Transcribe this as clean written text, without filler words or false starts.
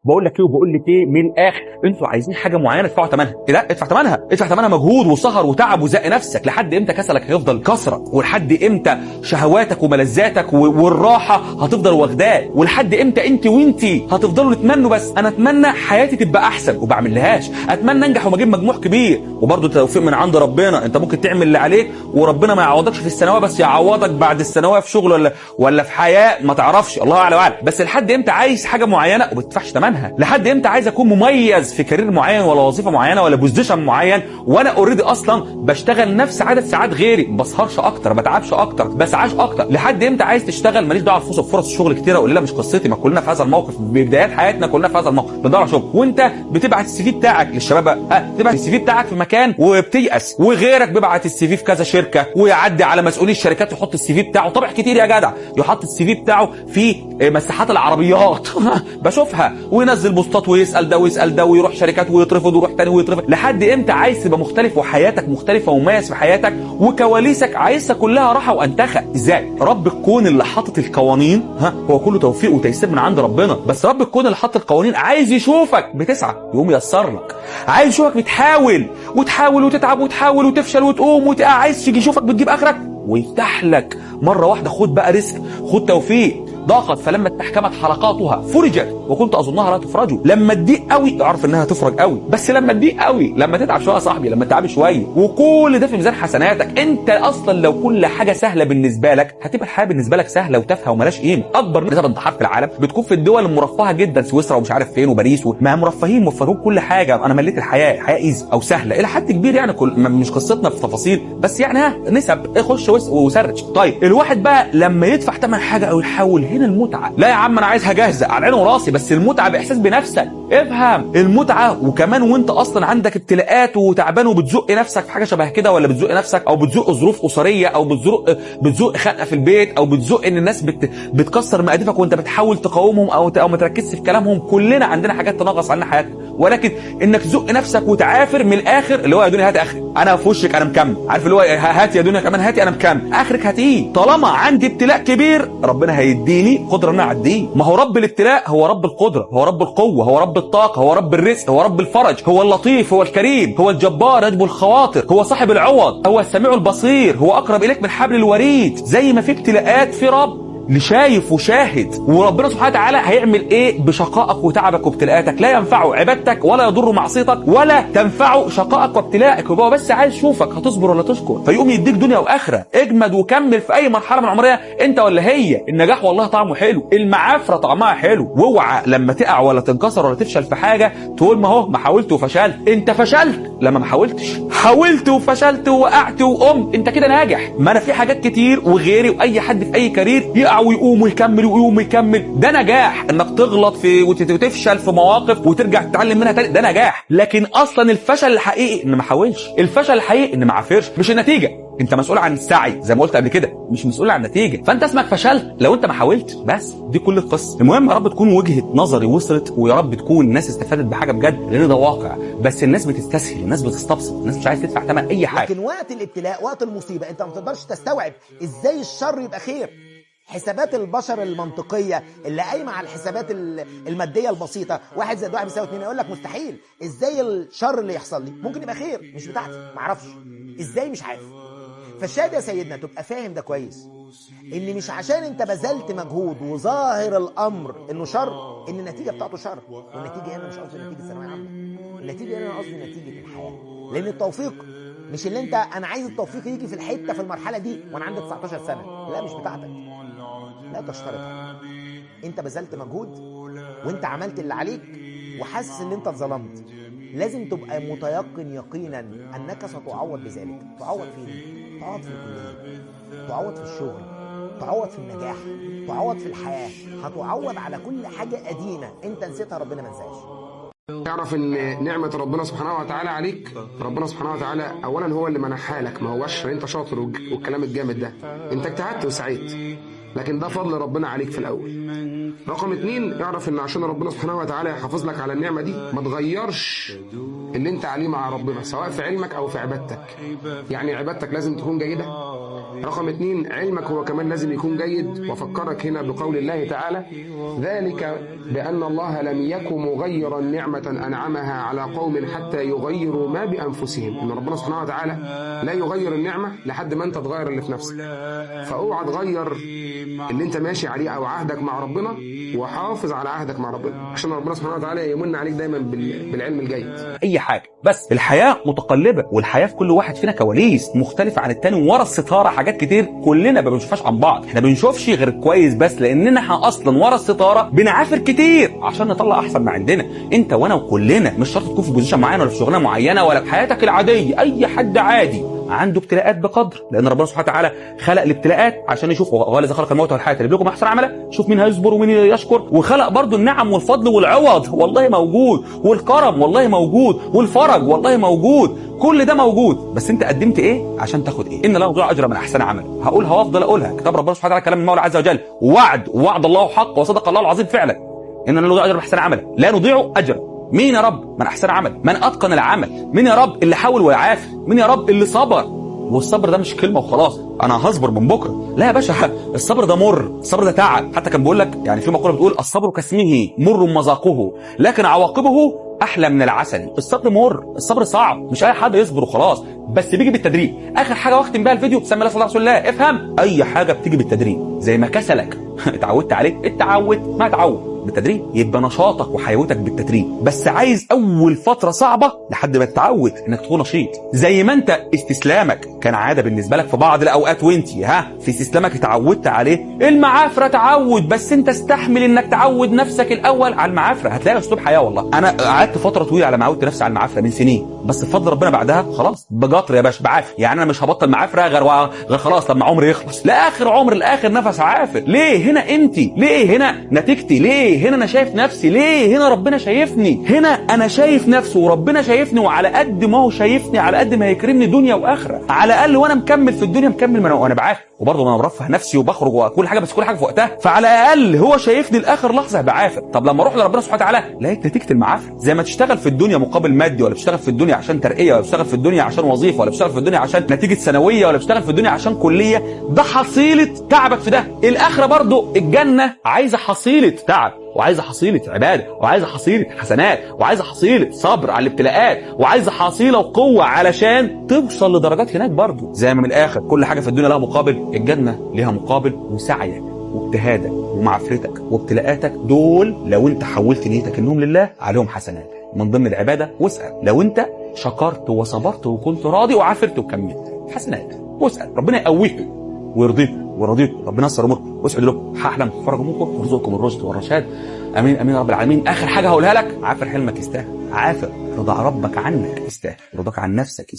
بقول لك ايه وبقول لك ايه من الاخر، انتوا عايزين حاجه معينه ادفعوا ثمنها. ايه ده؟ ادفع ثمنها، ادفع ثمنها مجهود وسهر وتعب وزق نفسك. لحد امتى كسلك هيفضل كسره؟ ولحد امتى شهواتك وملذاتك والراحه هتفضل واخداه؟ ولحد امتى انت وانتي هتفضلوا تتمنوا بس انا اتمنى حياتي تبقى احسن وبعمل لهاش، اتمنى انجح وما اجيب مجموع كبير، وبرده توفيق من عند ربنا. انت ممكن تعمل اللي عليك وربنا ما يعوضكش في الثانويه، بس يعوضك بعد الثانويه في شغل ولا في حياه ما تعرفش، الله اعلم وعلم. بس لحد امتى عايز حاجه معينه وما بتدفعش ثمنها؟ لحد امتى عايز اكون مميز في كارير معين ولا وظيفه معينه ولا بوزيشن معين وانا اوريدي اصلا بشتغل نفس عدد ساعات غيري، ما بسهرش اكتر، ما بتعبش اكتر، بسعاش اكتر؟ لحد امتى عايز تشتغل؟ ماليش دعوه بفرص الشغل كتيره ولا لا، مش قصتي، ما كلنا في هذا الموقف، ببدايات حياتنا كلنا في هذا الموقف بندور على شغل، وانت بتبعت السي في بتاعك للشباب، بتبعت السي في بتاعك في مكان وبتيأس، وغيرك بيبعت السي في كذا شركه ويعدي على مسؤولي الشركات يحط السي في بتاعه، طبع كتير يا جدع، يحط السي في بتاعه في مساحات العربيات بشوفها، وينزل بوستات ويسال ده ويسال ده ويروح شركات ويترفض ويروح تاني ويترفض. لحد امتى عايز تبقى مختلف وحياتك مختلفه ومميز في حياتك وكواليسك عايزها كلها راحه وانتخه؟ ازاي؟ رب الكون اللي حاطط القوانين هو كله توفيق وتيسير من عند ربنا، بس رب الكون اللي حاطط القوانين عايز يشوفك بتسعى يقوم ييسر لك، عايز يشوفك بتحاول وتحاول وتتعب وتحاول وتفشل وتقوم وتقع، عايز يجي يشوفك بتجيب اخرك ويفتح لك مره واحده. خد بقى رزق، خد توفيق. ضاقت فلما استحكمت حلقاتها فرجت وكنت اظنها لا تفرج. لما تضيق قوي اعرف انها تفرج قوي، بس لما تضيق قوي، لما تتعب شويه يا صاحبي، لما تتعب شويه، وكل ده في ميزان حسناتك. انت اصلا لو كل حاجه سهله بالنسبه لك هتبقى الحياه بالنسبه لك سهله وتافهه وملاش قيمه. اكبر نسبه انتحار في العالم بتكون في الدول المرفهه جدا، سويسرا ومش عارف فين وباريس ما مرفهين موفرين كل حاجه. انا مليت الحياه ايزي او سهله الى حد كبير يعني، مش قصتنا في تفاصيل، بس يعني نسب خش وسرج. طيب الواحد بقى لما يدفع ثمن حاجه او يحاول، هنا المتعه. لا يا عم انا عايزها جاهزه على عيني وراسي، بس المتعه باحساس بنفسك. افهم المتعه، وكمان وانت اصلا عندك ابتلاءات وتعبان وبتزق نفسك في حاجه شبه كده، ولا بتزق نفسك او بتزق ظروف اسريه او بتزق خنقه في البيت او بتزق ان الناس بتكسر مقاديفك وانت بتحاول تقاومهم او ما تركزش في كلامهم. كلنا عندنا حاجات تنغص علينا حياتنا، ولكن انك تزق نفسك وتعافر من الاخر، اللي هو يا دنيا هات اخري، انا في وشك انا مكمل، عارف اللي هو هات يا دنيا كمان هاتي انا مكمل، اخرك هاتيه. طالما عندي ابتلاء كبير ربنا هيديني قدره ان انا اعديه. ما هو رب الابتلاء هو رب القدره، هو رب القوه، هو رب الطاقه، هو رب الرزق، هو رب الفرج، هو اللطيف، هو الكريم، هو الجبار يجبر الخواطر، هو صاحب العوض، هو السميع البصير، هو اقرب اليك من حبل الوريد. زي ما في ابتلاءات في رب لشايف وشاهد، وربنا سبحانه وتعالى هيعمل ايه بشقائك وتعبك وابتلاءاتك؟ لا ينفعه عبادتك ولا يضر معصيتك ولا تنفعه شقائك وابتلاءك، هو بس عايز يشوفك هتصبر ولا تشكر، فيقوم يديك دنيا واخره. اجمد وكمل في اي مرحله من العمريه، انت ولا هي. النجاح والله طعمه حلو، المعافره طعمها حلو، واوعى لما تقع ولا تنكسر ولا تفشل في حاجه تقول ما حاولت وفشلت. انت فشلت لما ما حاولتش، حاولت وفشلت ووقعت وقمت، انت كده ناجح. ما انا في حاجات كتير وغيري واي حد في اي كارير يقع ويقوم ويكمل ويقوم ويكمل، ده نجاح. انك تغلط في وتفشل في مواقف وترجع تتعلم منها تاني، ده نجاح. لكن اصلا الفشل الحقيقي ان ما حاولش، الفشل الحقيقي ان ما عافرش، مش النتيجه. انت مسؤول عن السعي زي ما قلت قبل كده، مش مسؤول عن النتيجه. فانت اسمك فشلت لو انت ما حاولتش، بس دي كل القصه. المهم يا رب تكون وجهه نظري وصلت، ويا رب تكون الناس استفادت بحاجه بجد، لان ده واقع. بس الناس بتستسهل، الناس بتستبسط، الناس مش عايز تدفع ثمن اي حاجه. لكن وقت الابتلاء، وقت المصيبه، انت ما تقدرش تستوعب ازاي الشر يبقى خير. حسابات البشر المنطقيه اللي قايمه على الحسابات الماديه البسيطه، 1 زائد 1 بيساوي 2، يقول لك مستحيل. ازاي الشر اللي يحصل لي ممكن يبقى خير؟ مش بتاعتي، ما اعرفش ازاي، مش عارف. فالشاهد يا سيدنا تبقى فاهم ده كويس، ان مش عشان انت بذلت مجهود وظاهر الامر انه شر ان النتيجه بتاعته شر. والنتيجه هنا مش قصدي نتيجه ثانويه عامه، النتيجه هنا قصدي نتيجه الحياه. لان التوفيق مش اللي انا عايز التوفيق يجي في الحته في المرحله دي وانا عندي 19 سنه، لا مش بتاعتك، لا تشترطها. انت بذلت مجهود وانت عملت اللي عليك وحاسس ان انت اتظلمت، لازم تبقى متيقن يقينا انك ستعوض بذلك. تعوض فين؟ تعوض في الكليه، تعوض في الشغل، تعوض في النجاح، تعوض في الحياه، هتعوض على كل حاجه قديمه انت نسيتها ربنا ما نساهاش. تعرف ان نعمه ربنا سبحانه وتعالى عليك، ربنا سبحانه وتعالى اولا هو اللي منحها لك، ما هوش انت شاطر والكلام الجامد ده، انت اجتهدت وسعيت، لكن ده فضل ربنا عليك في الاول. رقم 2، اعرف ان عشان ربنا سبحانه وتعالى يحافظ لك على النعمه دي ما تغيرش اللي انت عليه مع ربنا، سواء في علمك او في عبادتك. يعني عبادتك لازم تكون جيده، رقم 2 علمك هو كمان لازم يكون جيد. وفكرك هنا بقول الله تعالى: ذلك بأن الله لم يكن مغيرا نعمة أنعمها على قوم حتى يغيروا ما بأنفسهم. إن ربنا سبحانه وتعالى لا يغير النعمة لحد ما أنت تغير اللي في نفسك. فأوعى تغير اللي أنت ماشي عليه أو عهدك مع ربنا، وحافظ على عهدك مع ربنا عشان ربنا سبحانه وتعالى يمن عليك دايما بالعلم الجيد. اي حاجه، بس الحياه متقلبه، والحياه في كل واحد فينا كواليس مختلفه عن التاني، ورا الستاره حاجات كتير كلنا ما بنشوفهاش عن بعض. احنا بنشوفش غير الكويس بس، لاننا احنا اصلا ورا الستاره بنعافر كتير عشان نطلع احسن ما عندنا. انت وانا وكلنا، مش شرط تكون في بوزيشن معين ولا في شغلانه معينه ولا في حياتك العاديه. اي حد عادي عنده ابتلاءات بقدر، لان ربنا سبحانه وتعالى خلق الابتلاءات عشان يشوف. هو الذي خلق الموت والحياه ليبلوكم احسن عملا، شوف مين هيصبر ومين يشكر. وخلق برضو النعم والفضل والعوض والله موجود، والكرم والله موجود، والفرج والله موجود. كل ده موجود، بس انت قدمت ايه عشان تاخد ايه؟ ان لا يضيع اجر من احسن عمل. هقولها وافضل اقولها، كتاب ربنا سبحانه وتعالى كلام المولى عز وجل، ووعد الله حق وصدق الله العظيم فعلا. ان لا يضيع اجر من احسن عمل، لا نضيع اجر مين يا رب؟ من احسن عمل، من اتقن العمل. مين يا رب؟ اللي حاول ويعافر. مين يا رب؟ اللي صبر. والصبر ده مش كلمه وخلاص انا هصبر من بكره، لا يا باشا، الصبر ده مر، الصبر ده تعب. حتى كان بيقول لك، يعني في مقوله بتقول: الصبر كاسمه مر مذاقه لكن عواقبه احلى من العسل. الصبر مر، الصبر صعب، مش اي حد يصبر وخلاص، بس بيجي بالتدريب. اخر حاجه واختم بيها الفيديو، بسم الله صلى الله عليه وسلم، افهم، اي حاجه بتيجي بالتدريب. زي ما كسلك اتعودت عليه، اتعود ما اتعود بالتدريب، يبقى نشاطك وحيوتك بالتدريب. بس عايز اول فتره صعبه لحد ما تتعود انك تكون نشيط. زي ما انت استسلامك كان عاده بالنسبه لك في بعض الاوقات، وانت في استسلامك اتعودت عليه. المعافره تعود، بس انت استحمل انك تعود نفسك الاول على المعافره، هتلاقي اسلوب حياه. والله انا قعدت فتره طويله على ما عودت نفسي على المعافره من سنين، بس بفضل ربنا بعدها خلاص بقطر يا باشا، بعافر. يعني انا مش هبطل معافره غير خلاص لما عمري يخلص، لاخر عمر، لاخر نفس عافر. ليه هنا قيمتي؟ ليه هنا نتيجتي؟ ليه هنا انا شايف نفسي؟ ليه هنا ربنا شايفني؟ هنا انا شايف نفسي وربنا شايفني، وعلى قد ما هو شايفني على قد ما هيكرمني دنيا واخره. على الاقل وانا مكمل في الدنيا، مكمل وانا بعافر، وبرضه انا برفه نفسي وبخرج وكل حاجه، بس كل حاجه في وقتها. فعلى الاقل هو شايفني لاخر لحظه بعافر. طب لما اروح لربنا سبحانه وتعالى لقيت نتيجه المعافره. زي ما تشتغل في الدنيا مقابل مادي، ولا بتشتغل في الدنيا عشان ترقيه، ولا بتشتغل في الدنيا عشان وظيفه، ولا بتشتغل في الدنيا عشان نتيجه ثانويه، ولا بتشتغل في الدنيا عشان كليه، ده حصيله تعبك في ده. الاخره برضه الجنه عايزه حصيله تعب، وعايزه حصيله عباده، وعايزه حصيله حسنات، وعايزه حصيله صبر على الابتلاءات، وعايزه حصيله وقوه علشان توصل لدرجات هناك برضه. زي ما من الاخر كل حاجه في الدنيا لها مقابل، الجنه ليها مقابل. وسعيك واجتهادك ومعافرتك وابتلاءاتك دول لو انت حولت نيتك انهم لله عليهم حسنات من ضمن العباده. واسال لو انت شكرت وصبرت وكنت راضي وعافرت وكملت، حسنات. واسال ربنا يقويك ويرضيك ورضيك، ربنا يسر امورك. واسعدوا لكم، هحلم فرج اموركم ويرزقكم الرشد والرشاد. امين امين يا رب العالمين. اخر حاجه هقولها لك، عافر حلمك يستاهل، عافر رضا ربك عنك يستاهل، رضاك عن نفسك يستاهل.